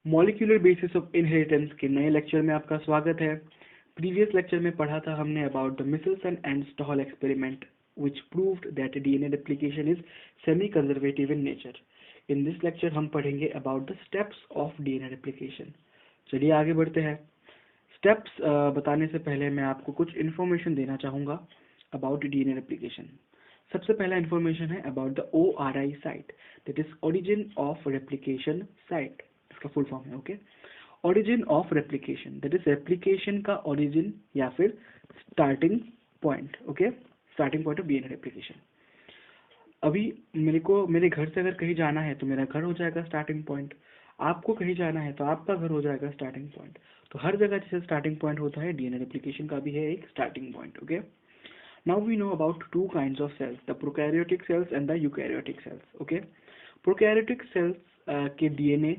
Molecular basis of inheritance के नए lecture में आपका स्वागत है। प्रीवियस लेक्चर में पढ़ा था हमने about the Michelson and stall experiment which proved that DNA replication is semi-conservative in nature. In this lecture हम पढ़ेंगे about the steps of DNA replication. चलिए आगे बढ़ते हैं। स्टेप्स बताने से पहले मैं आपको कुछ इन्फॉर्मेशन देना चाहूँगा about DNA replication. सबसे पहला इन्फॉर्मेशन है about the ORI site, that is origin of replication site. इसका फुल फॉर्म है, okay. origin of replication, that is replication का origin या फिर starting point, okay, starting point of DNA replication. अभी मेरे घर से अगर कहीं जाना है तो मेरा घर हो जाएगा स्टार्टिंग पॉइंट, आपको कहीं जाना है तो आपका घर हो जाएगा स्टार्टिंग पॉइंट। तो हर जगह जैसे स्टार्टिंग पॉइंट होता है, डीएनए रेप्लिकेशन का भी है एक starting point, okay. Now we know about two kinds of cells, the prokaryotic cells and the eukaryotic cells, okay. Prokaryotic cells के डीएनए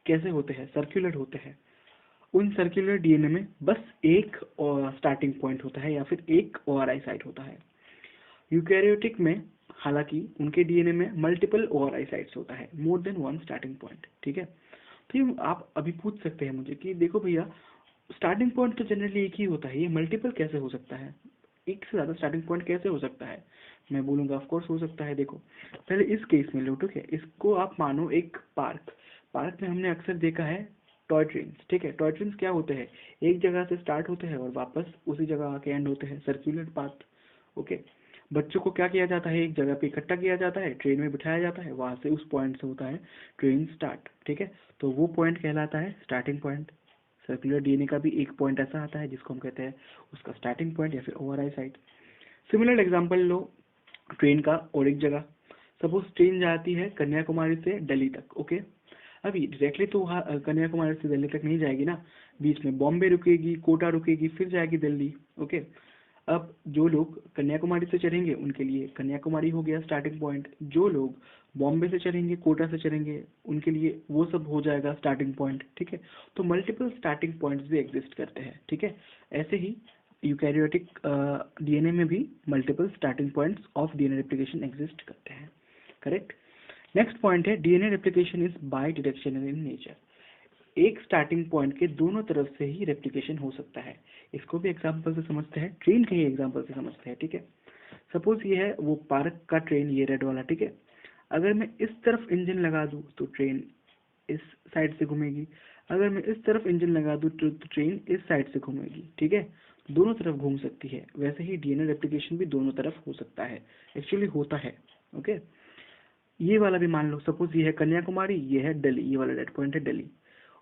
कैसे होते हैं? सर्कुलर होते हैं। उन सर्कुलर डीएनए में बस एक स्टार्टिंग पॉइंट होता है या फिर एक ओआरआई साइट होता है। यूकैरियोटिक में हालांकि उनके डीएनए में मल्टीपल ओआरआई साइट्स होता है, more than one starting point, ठीक है। तो ये आप अभी पूछ सकते हैं मुझे कि देखो भैया, स्टार्टिंग पॉइंट तो जनरली एक ही होता है, ये मल्टीपल कैसे हो सकता है, एक से ज़्यादा स्टार्टिंग पॉइंट कैसे हो सकता है? मैं बोलूँगा ऑफ कोर्स हो सकता है। देखो पहले इस केस में लो, ठीक है। इसको आप मानो एक पार्क में हमने अक्सर देखा है टॉय ट्रेन्स, ठीक है। टॉय ट्रेन्स क्या होते हैं? एक जगह से स्टार्ट होते हैं और वापस उसी जगह आके एंड होते हैं, सर्कुलर पाथ, ओके। बच्चों को क्या किया जाता है? एक जगह पे इकट्ठा किया जाता है, ट्रेन में बिठाया जाता है, वहां से उस पॉइंट से होता है ट्रेन स्टार्ट, ठीक है। तो वो पॉइंट कहलाता है स्टार्टिंग पॉइंट। सर्कुलर डीएनए का भी एक पॉइंट ऐसा आता है जिसको हम कहते हैं उसका स्टार्टिंग पॉइंट या फिर ओआरआई साइट। सिमिलर एग्जांपल लो ट्रेन का और एक जगह, सपोज ट्रेन जाती है कन्याकुमारी से दिल्ली तक, ओके। अभी डायरेक्टली तो वहाँ कन्याकुमारी से दिल्ली तक नहीं जाएगी ना, बीच में बॉम्बे रुकेगी, कोटा रुकेगी, फिर जाएगी दिल्ली, ओके। अब जो लोग कन्याकुमारी से चढ़ेंगे उनके लिए कन्याकुमारी हो गया स्टार्टिंग पॉइंट, जो लोग बॉम्बे से चढ़ेंगे, कोटा से चढ़ेंगे, उनके लिए वो सब हो जाएगा स्टार्टिंग पॉइंट, ठीक है। तो मल्टीपल स्टार्टिंग पॉइंट्स भी एग्जिस्ट करते हैं, ठीक है। ऐसे ही यूकैरियोटिक डीएनए में भी multiple starting points of DNA replication exist करते हैं, करेक्ट। नेक्स्ट पॉइंट है DNA replication is by directional in nature. एक स्टार्टिंग पॉइंट के दोनों तरफ से ही रेप्लिकेशन हो सकता है। इसको भी एग्जांपल से समझते हैं, ट्रेन के ही एग्जांपल से समझते हैं, ठीक है। सपोज ये है वो पार्क का ट्रेन, ये रेड वाला, ठीक है। अगर मैं इस तरफ इंजन लगा दूं तो ट्रेन इस साइड से घूमेगी, अगर मैं इस तरफ इंजन लगा दूं तो ट्रेन इस साइड से घूमेगी, ठीक है। दोनों तरफ घूम सकती है। वैसे ही डीएनए रेप्लिकेशन भी दोनों तरफ हो सकता है, एक्चुअली होता है, ओके। ये वाला भी मान लो, सपोज ये है कन्याकुमारी, ये है दिल्ली, ये वाला रेड पॉइंट है दिल्ली,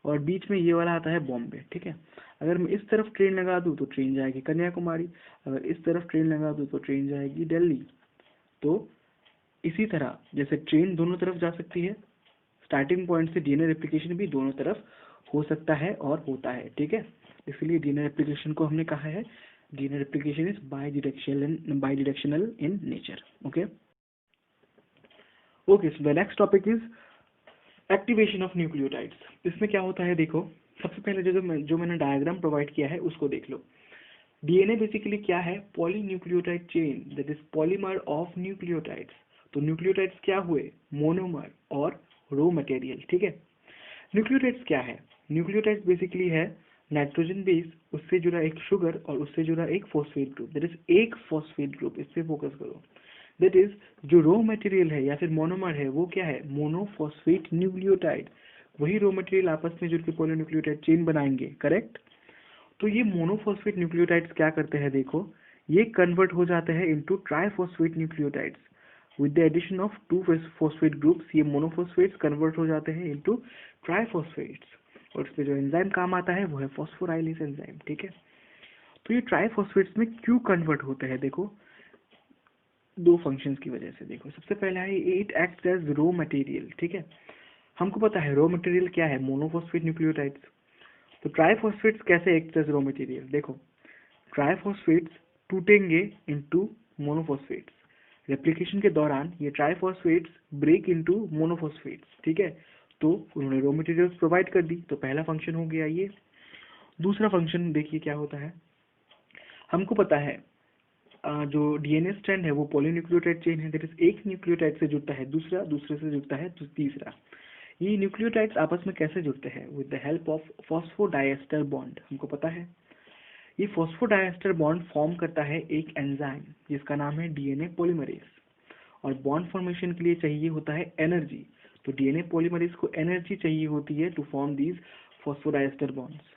और बीच में ये वाला आता है बॉम्बे, ठीक है। अगर मैं इस तरफ ट्रेन लगा दूं तो ट्रेन जाएगी कन्याकुमारी, अगर इस तरफ ट्रेन लगा दूं तो ट्रेन जाएगी दिल्ली। तो इसी तरह जैसे ट्रेन दोनों तरफ जा सकती है, स्टार्टिंग पॉइंट से डीएनए रेप्लिकेशन भी दोनों तरफ हो सकता है और होता है, ठीक है। इसलिए डीएनए रेप्लिकेशन को हमने कहा है DNA replication is by directional in nature, okay. Okay, so the next topic is activation of nucleotides. इसमें क्या होता है देखो, सबसे पहले जो मैंने डायग्राम प्रोवाइड किया है उसको देख लो। डीएनए बेसिकली क्या है? Polynucleotide chain, that is polymer of nucleotides. तो न्यूक्लियोटाइड्स क्या हुए? मोनोमर और रो मटेरियल, ठीक है। न्यूक्लियोटाइड्स क्या है? न्यूक्लियोटाइड्स बेसिकली है नाइट्रोजन बेस, उससे जुड़ा एक शुगर और उससे जुड़ा एक फॉस्फेट ग्रुप, दैट इज एक फॉस्फेट ग्रुप, इस पे फोकस करो। दैट इज जो रो मटेरियल है या फिर मोनोमर है वो क्या है? Monophosphate nucleotide. वही रो मटेरियल आपस में जुड़ के पॉलीन्यूक्लियोटाइड चेन बनाएंगे, करेक्ट। तो ये मोनोफॉस्फेट न्यूक्लियोटाइड्स क्या करते हैं देखो, ये कन्वर्ट हो जाते हैं into triphosphate nucleotides with the addition of two phosphate groups. ये मोनोफॉस्फेट्स कन्वर्ट हो जाते हैं इनटू ट्राइफॉस्फेट्स, और इसमें जो एंजाइम काम आता है वो है फॉस्फोराइलेज एंजाइम, ठीक है। तो ये ट्राइफॉस्फेट्स में क्यों कन्वर्ट होते हैं देखो, दो फंक्शंस की वजह से। देखो सबसे पहला है it acts as raw material, ठीक है। हमको पता है रो मटेरियल क्या है? Monophosphate nucleotides. तो ट्राइफॉस्फेट्स कैसे एक्ट एज रो मटेरियल? देखो ट्राइफॉस्फेट्स टूटेंगे इनटू मोनोफॉस्फेट्स, रेप्लिकेशन के दौरान ये ट्राइफॉस्फेट्स ब्रेक इनटू मोनोफॉस्फेट्स, ठीक है। तो उन्होंने रो मटेरियल्स प्रोवाइड कर दी, तो पहला फंक्शन हो गया ये। दूसरा फंक्शन देखिए क्या होता है, हमको पता है जो डीएनए स्ट्रैंड है वो पॉलीन्यूक्लियोटाइड चेन है, दैट इज एक न्यूक्लियोटाइड से जुड़ता है दूसरा, दूसरे से जुड़ता है तीसरा। ये न्यूक्लियोटाइड्स आपस में कैसे जुड़ते हैं? With the help of phosphodiester bond. हमको पता है ये फॉस्फोडाइएस्टर बॉन्ड फॉर्म करता है एक एंजाइम जिसका नाम है डीएनए पॉलीमरेज, और बॉन्ड फॉर्मेशन के लिए चाहिए होता है एनर्जी। तो डीएनए पॉलीमरेज को एनर्जी चाहिए होती है to form these phosphodiester bonds.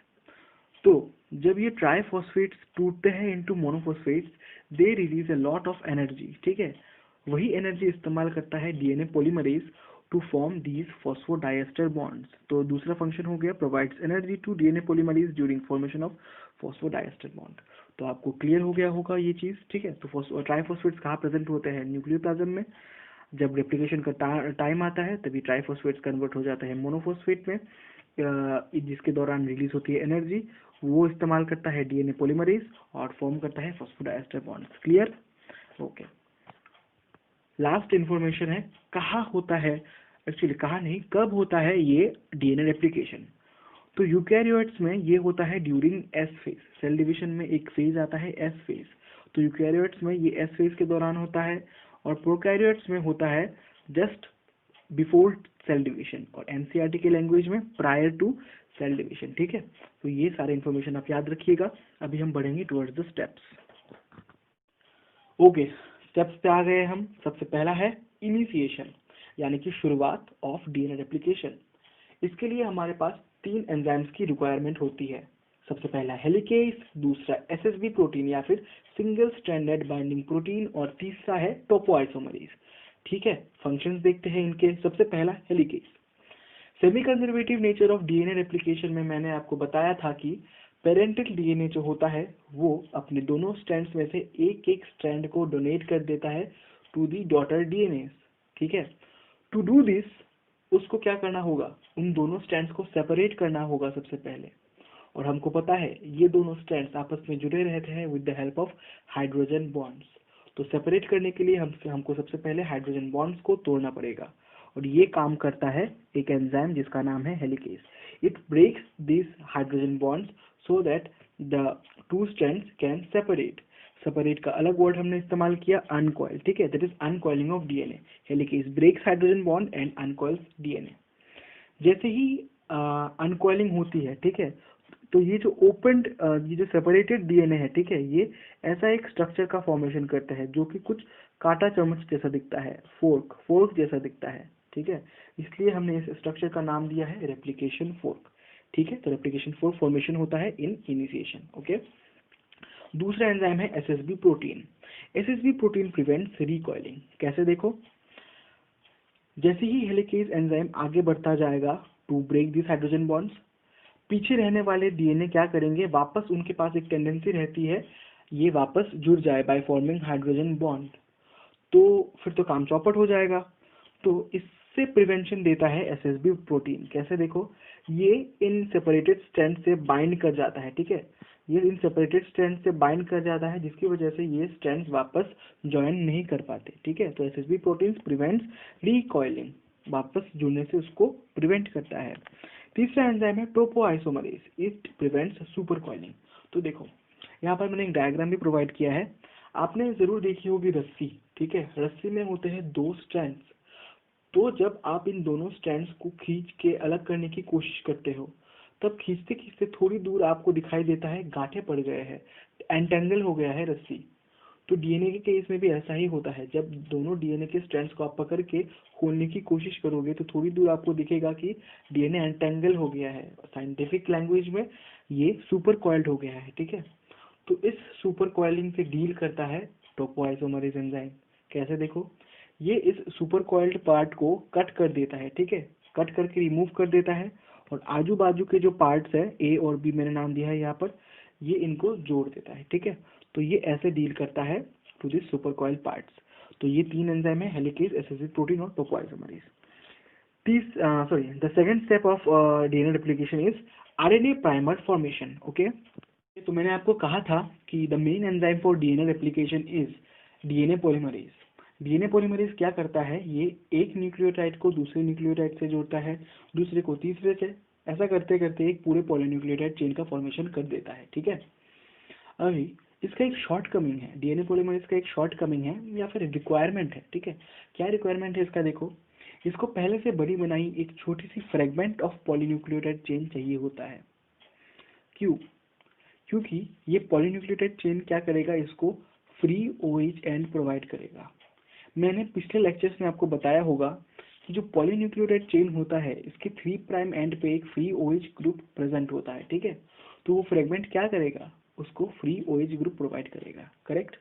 तो जब ये ट्राइफॉस्फेट्स टूटते हैं into monophosphates, they release a lot of energy, ठीक है। वही एनर्जी इस्तेमाल करता है DNA polymerase to form these phosphodiester bonds. तो दूसरा फंक्शन हो गया provides energy to DNA polymerase during formation of phosphodiester bond. तो आपको क्लियर हो गया होगा ये चीज, ठीक है। तो ट्राइफॉस्फेट्स कहाँ प्रेजेंट होते हैं? न्यूक्लियोप्लाज्म में। जब रेप्लिकेशन का टाइम आता है तभी ट्राइफॉस्फेट्स कन्वर्ट हो जाता है मोनोफॉस्फेट में, जिसके दौरान रिलीज होती है एनर्जी। वो इस्तेमाल करता है डीएनए पॉलीमरेज और फॉर्म करता है phosphodiester bonds. Clear? Okay. Last information है, कहाँ होता है, एक्चुअली कहाँ नहीं, कब होता है ये डीएनए रेप्लिकेशन? तो यूकैरियोट्स में ये होता है during S phase. Cell division में एक फेज आता है एस फेज, तो यूकैरियोट्स में ये एस फेज के दौरान होता है, और प्रोकैरियोट्स में होता है जस्ट बिफोर सेल डिवीजन, और एनसीईआरटी के लैंग्वेज में प्रायर टू सेल डिवीजन, ठीक है। तो ये सारे इन्फॉर्मेशन आप याद रखिएगा। अभी हम बढ़ेंगे towards the steps. Okay, steps पे आ गए हम। सबसे पहला है इनिशिएशन, यानी कि शुरुआत ऑफ डीएनए रेप्लिकेशन। इसके लिए हमारे पास 3 एंजाइम्स की रिक्वायरमेंट होती है। सबसे पहला हेलिकेज, दूसरा एसएसबी प्रोटीन या फिर सिंगल स्ट्रैंडेड बाइंडिंग प्रोटीन, और तीसरा है टोपोआइसोमरेज, ठीक है। फंक्शंस देखते हैं इनके। सबसे पहला helicase. Semi conservative nature of DNA replication में मैंने आपको बताया था कि पेरेंटल डीएनए जो होता है वो अपने दोनों स्ट्रैंड्स में से एक एक स्ट्रैंड को डोनेट कर देता है टू दी डॉटर डीएनए, ठीक है। टू डू दिस उसको क्या करना होगा? उन दोनों स्ट्रैंड्स को सेपरेट करना होगा सबसे पहले, और हमको पता है ये दोनों स्ट्रैंड्स आपस में जुड़े रहते हैं with the help of hydrogen bonds. तो सेपरेट करने के लिए हमको सबसे पहले हाइड्रोजन बॉन्ड्स को तोड़ना पड़ेगा, और ये काम करता है एक एंजाइम जिसका नाम है helicase. It breaks this hydrogen bonds so that the two strands can separate. Separate का अलग वर्ड हमने इस्तेमाल किया, अनकॉइल, ठीक है। That is uncoiling of DNA. Helicase breaks hydrogen bond and uncoils DNA. जैसे ही अनकॉइलिंग होती है, ठीक है, तो ये जो ओपन, ये जो सेपरेटेड डीएनए है, ठीक है, ये ऐसा एक स्ट्रक्चर का फॉर्मेशन करता है जो कि कुछ कांटा चम्मच जैसा दिखता है, फोर्क जैसा दिखता है, ठीक है। इसलिए हमने इस स्ट्रक्चर का नाम दिया है रेप्लिकेशन फोर्क, ठीक है। तो रेप्लिकेशन फोर्क फॉर्मेशन होता है इन इनिशिएशन, ओके। दूसरा एंजाइम है SSB protein. SSB protein prevents recoiling. कैसे? देखो, जैसे ही हेलिकेज एंजाइम आगे बढ़ता जाएगा to break this hydrogen bonds, पीछे रहने वाले डीएनए क्या करेंगे? वापस उनके पास एक टेंडेंसी रहती है ये वापस जुड़ जाए बाय फॉर्मिंग हाइड्रोजन बॉन्ड, तो फिर तो काम चौपट हो जाएगा। तो इससे प्रिवेंशन देता है एसएसबी प्रोटीन। कैसे? देखो, ये इन सेपरेटेड स्ट्रैंड से बाइंड कर जाता है, ठीक है। ये इन सेपरेटेड स्ट्रैंड से बाइंड कर जाता है जिसकी वजह से ये स्ट्रैंड्स वापस ज्वाइन नहीं कर पाते, ठीक है। तो एसएसबी प्रोटीन प्रिवेंट्स रिकॉइलिंग, वापस जुड़ने से उसको प्रिवेंट करता है। तीसरा एंजाइम है topoisomerase. It prevents super coiling. तो देखो, यहाँ पर मैंने एक डायग्राम भी प्रोवाइड किया है, आपने जरूर देखी होगी रस्सी, ठीक है। रस्सी में होते हैं 2 स्ट्रैंड्स, तो जब आप इन दोनों स्ट्रैंड्स को खींच के अलग करने की कोशिश करते हो, तब खींचते खींचते थोड़ी दूर आपको दिखाई देता है गांठें पड़ गए हैं, एंटेंगल हो गया है रस्सी। तो डीएनए के केस में भी ऐसा ही होता है। जब दोनों डीएनए के स्ट्रैंड्स को आप पकड़ के खोलने की कोशिश करोगे तो थोड़ी दूर आपको दिखेगा कि डीएनए एंटेंगल हो गया है। साइंटिफिक लैंग्वेज में ये सुपर कॉइल्ड हो गया है, ठीक है। तो इस सुपर कॉइलिंग से डील करता है टोपोआइसोमरेज एंजाइम। कैसे? देखो, ये इस सुपर कॉइल्ड पार्ट को कट कर देता है, ठीक है, कट करके रिमूव कर देता है, और आजू बाजू के जो पार्ट्स है, ए और बी मैंने नाम दिया है यहाँ पर, ये इनको जोड़ देता है, ठीक है। तो ये ऐसे डील करता है to this super coiled parts. तो ये 3 एंजाइम है, हेलिकेज, एसएसबी प्रोटीन और topoisomerase. The second step of DNA replication is RNA primer formation, okay. तो मैंने आपको कहा था कि the main enzyme for DNA replication is DNA polymerase. DNA polymerase क्या करता है? ये एक न्यूक्लियोटाइड को दूसरे न्यूक्लियोटाइड से जोड़ता है, दूसरे को तीसरे से, ऐसा करते करते एक पूरे पॉलीन्यूक्लियोटाइड चेन का फॉर्मेशन कर देता है, ठीक है। अभी इसका एक शॉर्ट कमिंग है, डीएनए पॉलीमरेज का एक शॉर्ट कमिंग है या फिर रिक्वायरमेंट है, ठीक है। क्या रिक्वायरमेंट है इसका? देखो, इसको पहले से बनी बनाई एक छोटी सी फ्रेगमेंट ऑफ पॉलीन्यूक्लियोटाइड चेन चाहिए होता है। क्यों? क्योंकि ये पॉलीन्यूक्लियोटाइड चेन क्या करेगा, इसको फ्री OH एंड प्रोवाइड करेगा। मैंने पिछले लेक्चर्स में आपको बताया होगा कि जो पॉलीन्यूक्लियोटाइड चेन होता है इसके 3 प्राइम एंड पे एक फ्री OH ग्रुप प्रेजेंट होता है, ठीक है। तो वो फ्रेगमेंट क्या करेगा, उसको फ्री OH ग्रुप प्रोवाइड करेगा, करेक्ट।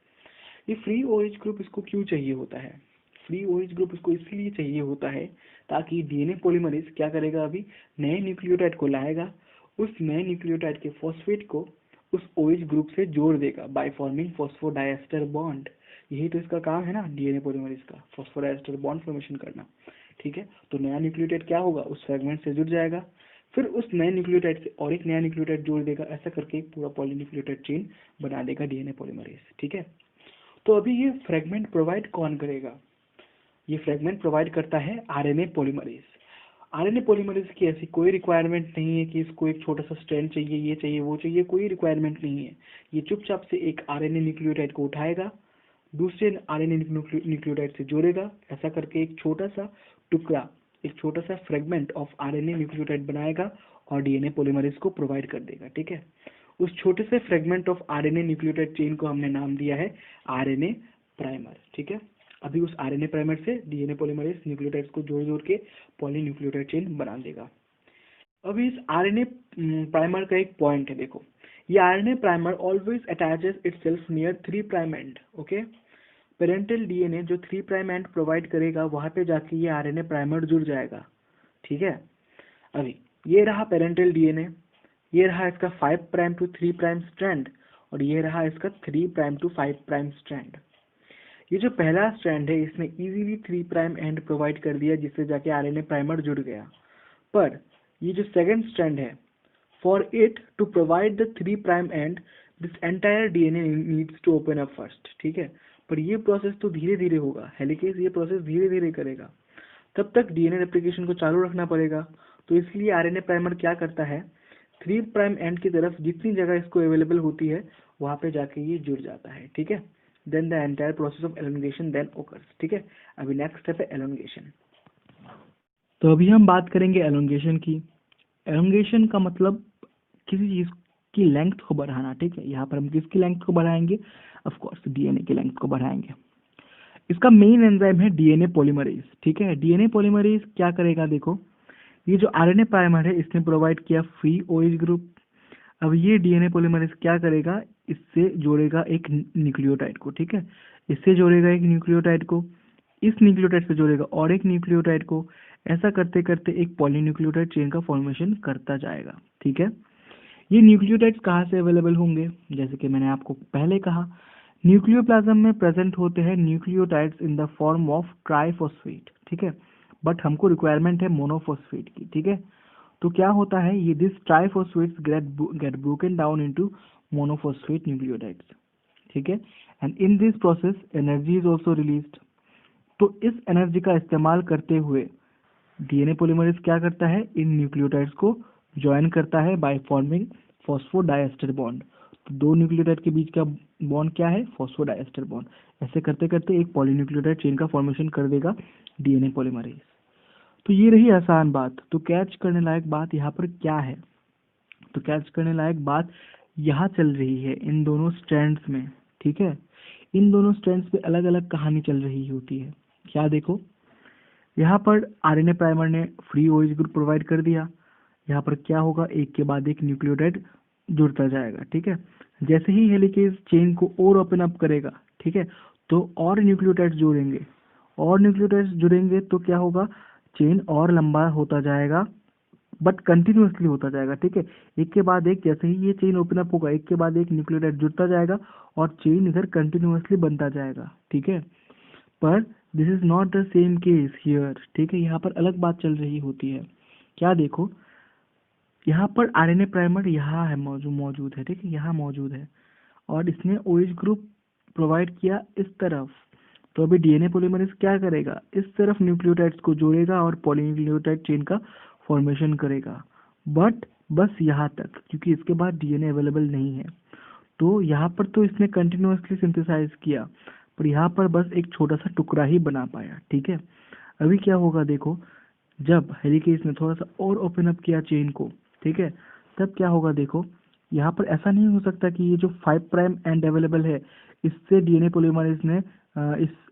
ये फ्री OH ग्रुप इसको क्यों चाहिए होता है? फ्री OH ग्रुप इसको इसलिए चाहिए होता है ताकि डीएनए पॉलीमरेज क्या करेगा, अभी नए न्यूक्लियोटाइड को लाएगा, उस नए न्यूक्लियोटाइड के फॉस्फेट को उस OH ग्रुप से जोड़ देगा बाय फॉर्मिंग फॉस्फोडाइएस्टर बॉन्ड। यही तो इसका काम है ना डीएनए पॉलीमरेज का, फॉस्फोडाइएस्टर बॉन्ड फॉर्मेशन करना, ठीक है। तो नया न्यूक्लियोटाइड क्या होगा, उस फ्रेगमेंट से जुड़ जाएगा, फिर उस नए न्यूक्लियोटाइड से और एक नया न्यूक्लियोटाइड जोड़ देगा, ऐसा करके एक पूरा पॉलीन्यूक्लियोटाइड चेन बना देगा डीएनए पॉलीमरेज, ठीक है। तो अभी ये फ्रेगमेंट प्रोवाइड कौन करेगा? ये फ्रेगमेंट प्रोवाइड करता है आरएनए पॉलीमरेज। आरएनए पॉलीमरेज की ऐसी कोई रिक्वायरमेंट नहीं है कि इसको एक छोटा सा स्ट्रैंड चाहिए, ये चाहिए, वो चाहिए, कोई रिक्वायरमेंट नहीं है। ये चुपचाप से एक आरएनए न्यूक्लियोटाइड को उठाएगा, दूसरे आरएनए न्यूक्लियोटाइड से जोड़ेगा, ऐसा करके एक छोटा सा टुकड़ा, एक छोटा सा फ्रेगमेंट ऑफ आरएनए न्यूक्लियोटाइड बनाएगा और डीएनए पॉलीमरेज को प्रोवाइड कर देगा, ठीक है। उस छोटे से fragment of RNA nucleotide chain को हमने नाम दिया है आरएनए प्राइमर, ठीक है। अभी उस आरएनए प्राइमर से डीएनए पॉलीमरेज न्यूक्लियोटाइड्स को जोड़ जोड़ के पॉलीन्यूक्लियोटाइड चेन बना देगा। अभी इस आरएनए प्राइमर का एक पॉइंट है, देखो, ये RNA primer always attaches itself near 3 prime and, okay. Parental DNA जो 3 प्राइम एंड प्रोवाइड करेगा वहां पे जाके ये आरएनए प्राइमर जुड़ जाएगा, ठीक है। अभी ये रहा पेरेंटल डीएनए, ये रहा इसका 5 प्राइम टू 3 प्राइम स्ट्रैंड, और ये रहा इसका 3 प्राइम टू 5 प्राइम स्ट्रैंड। ये जो पहला स्ट्रैंड है इसने इजीली 3 प्राइम एंड प्रोवाइड कर दिया, जिससे जाके आरएनए प्राइमर जुड़ गया। पर ये जो सेकंड स्ट्रैंड है, for it to provide the 3 prime end this entire DNA needs to open up first, ठीक है। पर ये प्रोसेस तो धीरे धीरे होगा, हेलिकेज ये प्रोसेस धीरे धीरे करेगा, तब तक डीएनए रेप्लिकेशन को चालू रखना पड़ेगा। तो इसलिए आरएनए प्राइमर क्या करता है, 3 प्राइम एंड की तरफ जितनी जगह इसको अवेलेबल होती है वहां पे जाके ये जुड़ जाता है, ठीक है। Then the entire process of elongation then occurs, ठीक है। अभी नेक्स्ट स्टेप है एलोंगेशन। तो अभी हम बात करेंगे एलोंगेशन की। एलोंगेशन का मतलब किसी चीज की लेंथ को बढ़ाना, ठीक है। यहाँ पर हम किसकी लेंथ को बढ़ाएंगे, ऑफ कोर्स डीएनए की लेंथ को बढ़ाएंगे। इसका मेन एंजाइम है डीएनए पॉलीमरेज, ठीक है। डीएनए पॉलीमरेज क्या करेगा, देखो, ये जो आरएनए प्राइमर है इसने प्रोवाइड किया फ्री OH ग्रुप। अब ये डीएनए पॉलीमरेज क्या करेगा, इससे जोड़ेगा एक न्यूक्लियोटाइड को, ठीक है। इससे जोड़ेगा एक न्यूक्लियोटाइड को, इस न्यूक्लियोटाइड से जोड़ेगा और एक न्यूक्लियोटाइड को, ऐसा करते करते एक पॉलीन्यूक्लियोटाइड चेन का फॉर्मेशन करता जाएगा, ठीक है। ये न्यूक्लियोटाइड्स कहाँ से अवेलेबल होंगे, जैसे कि मैंने आपको पहले कहा, न्यूक्लियोप्लाज्म में प्रेजेंट होते हैं nucleotides in the form of triphosphate, ठीक है। बट हमको रिक्वायरमेंट है मोनोफॉस्फेट की, ठीक है। तो क्या होता है, ये this triphosphates get broken down into monophosphate nucleotides, ठीक है। And in this process energy is also released. तो इस एनर्जी का इस्तेमाल करते हुए डीएनए पॉलीमरेज क्या करता है, इन न्यूक्लियोटाइड्स को ज्वाइन करता है बाय फॉर्मिंग फॉस्फोडाइएस्टर बॉन्ड। तो दो न्यूक्लियोटाइड के बीच का बॉन्ड क्या है, फॉस्फोडाइएस्टर बॉन्ड। ऐसे करते करते एक पॉलीन्यूक्लियोटाइड चेन का फॉर्मेशन कर देगा डीएनए पॉलीमरेज। तो ये रही आसान बात। तो कैच करने लायक बात यहाँ पर क्या है, तो कैच करने लायक बात यहाँ चल रही है इन दोनों स्ट्रैंड्स में, ठीक है। इन दोनों स्ट्रैंड्स पे अलग अलग कहानी चल रही होती है। क्या देखो, यहाँ पर आरएनए प्राइमर ने फ्री OH ग्रुप प्रोवाइड कर दिया, यहाँ पर क्या होगा, एक के बाद एक न्यूक्लियोटाइड जुड़ता जाएगा, ठीक है। जैसे ही हेलिकेज चेन को और ओपन अप करेगा, ठीक है, तो और न्यूक्लियोटाइड्स जोड़ेंगे, और न्यूक्लियोटाइड्स जुड़ेंगे तो क्या होगा, चेन और लंबा होता जाएगा, बट कंटिन्यूअसली होता जाएगा, ठीक है। एक के बाद एक, जैसे ही ये चेन ओपन अप होगा एक के बाद एक न्यूक्लियोटाइड जुड़ता जाएगा और चेन इधर कंटिन्यूअसली बनता जाएगा, ठीक है। पर this is not the same case here, ठीक है। यहाँ पर अलग बात चल रही होती है। क्या देखो, यहाँ पर आरएनए प्राइमर यहाँ है मौजूद है, ठीक है, यहाँ मौजूद है, और इसने OH ग्रुप प्रोवाइड किया इस तरफ। तो अभी डीएनए पॉलीमरेज क्या करेगा, इस तरफ न्यूक्लियोटाइड्स को जोड़ेगा और पॉलीन्यूक्लियोटाइड चेन का फॉर्मेशन करेगा, बट बस यहाँ तक, क्योंकि इसके बाद डीएनए अवेलेबल नहीं है। तो यहाँ पर तो इसने कंटिन्यूअसली सिंथेसाइज किया, पर यहाँ पर बस एक छोटा सा टुकड़ा ही बना पाया, ठीक है। अभी क्या होगा देखो, जब हेलिकेज ने थोड़ा सा और ओपन अप किया चेन को, ठीक है, तब क्या होगा देखो, यहाँ पर ऐसा नहीं हो सकता कि ये जो 5' एंड अवेलेबल है, इससे डीएनए पॉलीमरेज ने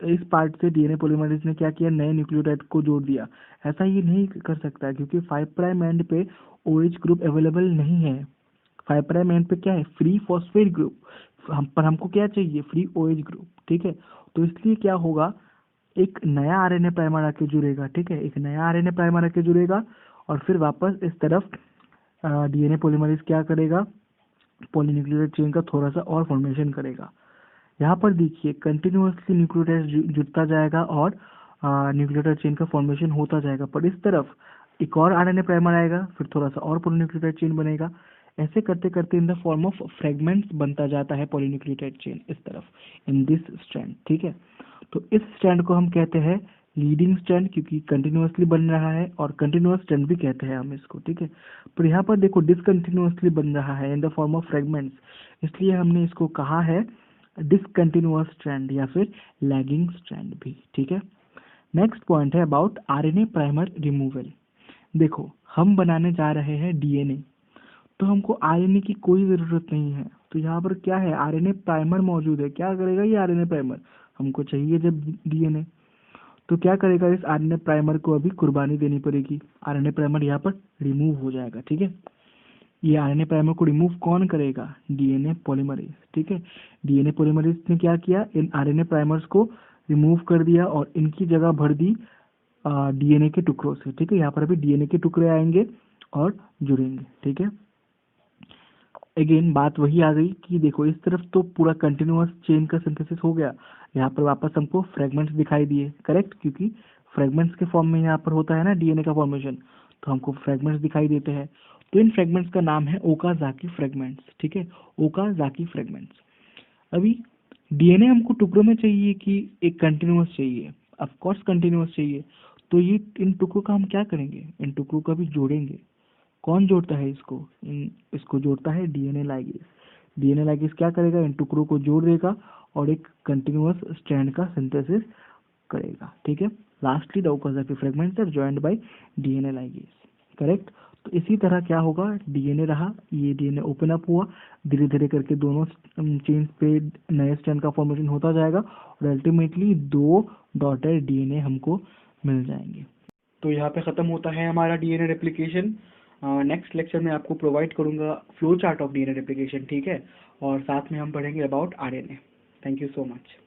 इस पार्ट से डीएनए पॉलीमरेज ने क्या किया, नए न्यूक्लियोटाइड को जोड़ दिया। ऐसा ये नहीं कर सकता क्योंकि 5' एंड पे OH ग्रुप अवेलेबल नहीं है। 5' एंड पे क्या है, फ्री फॉस्फेट ग्रुप, हमको क्या चाहिए, फ्री OH ग्रुप, ठीक है। तो इसलिए क्या होगा, एक नया आरएनए प्राइमर आके जुड़ेगा, ठीक है, एक नया आरएनए प्राइमर आके जुड़ेगा और फिर वापस इस तरफ डीएनए पॉलीमरेज क्या करेगा, पॉलीन्यूक्लियोटाइड चेन का थोड़ा सा और फॉर्मेशन करेगा। यहाँ पर देखिए कंटिन्यूअसली न्यूक्लियोटाइड जुड़ता जाएगा और न्यूक्लियोटाइड चेन का फॉर्मेशन होता जाएगा, पर इस तरफ एक और आरएनए प्राइमर आएगा, फिर थोड़ा सा और पॉलीन्यूक्लियोटाइड चेन बनेगा। ऐसे करते करते in the form of fragments बनता जाता है पॉलीन्यूक्लियोटाइड चेन इस तरफ, इन दिस स्ट्रैंड, ठीक है। तो इस स्ट्रैंड को हम कहते हैं लीडिंग स्ट्रैंड, क्योंकि कंटिन्यूअसली बन रहा है, और कंटिन्यूअस स्ट्रैंड भी कहते हैं हम इसको, ठीक है। पर यहाँ पर देखो डिसकंटिन्यूअसली बन रहा है in the form of fragments, इसलिए हमने इसको कहा है डिसकंटिन्यूअस स्ट्रैंड या फिर लैगिंग स्ट्रैंड भी, ठीक है। नेक्स्ट पॉइंट है अबाउट आरएनए प्राइमर रिमूवल। देखो हम बनाने जा रहे हैं डीएनए, तो हमको आरएनए की कोई ज़रूरत नहीं है, तो यहाँ पर क्या है, आरएनए प्राइमर मौजूद है। क्या करेगा ये आरएनए प्राइमर, हमको चाहिए जब डीएनए, तो क्या करेगा, इस आरएनए प्राइमर को अभी कुर्बानी देनी पड़ेगी। आरएनए प्राइमर यहाँ पर रिमूव हो जाएगा, ठीक है। ये आरएनए प्राइमर को रिमूव कौन करेगा, डीएनए पॉलीमरेज, ठीक है। डीएनए पॉलीमरेज ने क्या किया, इन आरएनए प्राइमर्स को रिमूव कर दिया और इनकी जगह भर दी डीएनए के टुकड़ों से, ठीक है। यहाँ पर अभी डीएनए के टुकड़े आएंगे और जुड़ेंगे, ठीक है। अगेन बात वही आ गई कि देखो इस तरफ तो पूरा कंटिन्यूअस चेन का सिंथेसिस हो गया, यहाँ पर वापस हमको फ्रेगमेंट्स दिखाई दिए, करेक्ट, क्योंकि फ्रेगमेंट्स के फॉर्म में यहाँ पर होता है ना डीएनए का फॉर्मेशन, तो हमको फ्रेगमेंट्स दिखाई देते हैं। तो इन फ्रेगमेंट्स का नाम है ओकाज़ाकी फ्रेगमेंट्स, ठीक है, ओकाज़ाकी फ्रेगमेंट्स। अभी डीएनए हमको टुकड़ों में चाहिए कि एक कंटिन्यूअस चाहिए, ऑफ कोर्स कंटिन्यूअस चाहिए, तो ये इन टुकड़ों का हम क्या करेंगे, इन टुकड़ों का भी जोड़ेंगे। कौन जोड़ता है इसको, इसको जोड़ता है डीएनए लाइगेज। डीएनए लाइगेज क्या करेगा, इन टुकड़ों को जोड़ देगा और एक कंटिन्यूअस स्ट्रैंड का सिंथेसिस करेगा, ठीक है। Lastly the Okazaki fragments are joined by DNA ligase, correct. तो इसी तरह क्या होगा, डीएनए रहा, ये डीएनए ओपन अप हुआ, धीरे धीरे करके दोनों चेन्स पे नए स्ट्रैंड का फॉर्मेशन होता जाएगा और अल्टीमेटली 2 डॉटर डीएनए हमको मिल जाएंगे। तो यहाँ पे ख़त्म होता है हमारा डीएनए रेप्लिकेशन। नेक्स्ट लेक्चर में आपको प्रोवाइड करूँगा flow chart of DNA replication, ठीक है, और साथ में हम पढ़ेंगे about RNA. Thank you so much.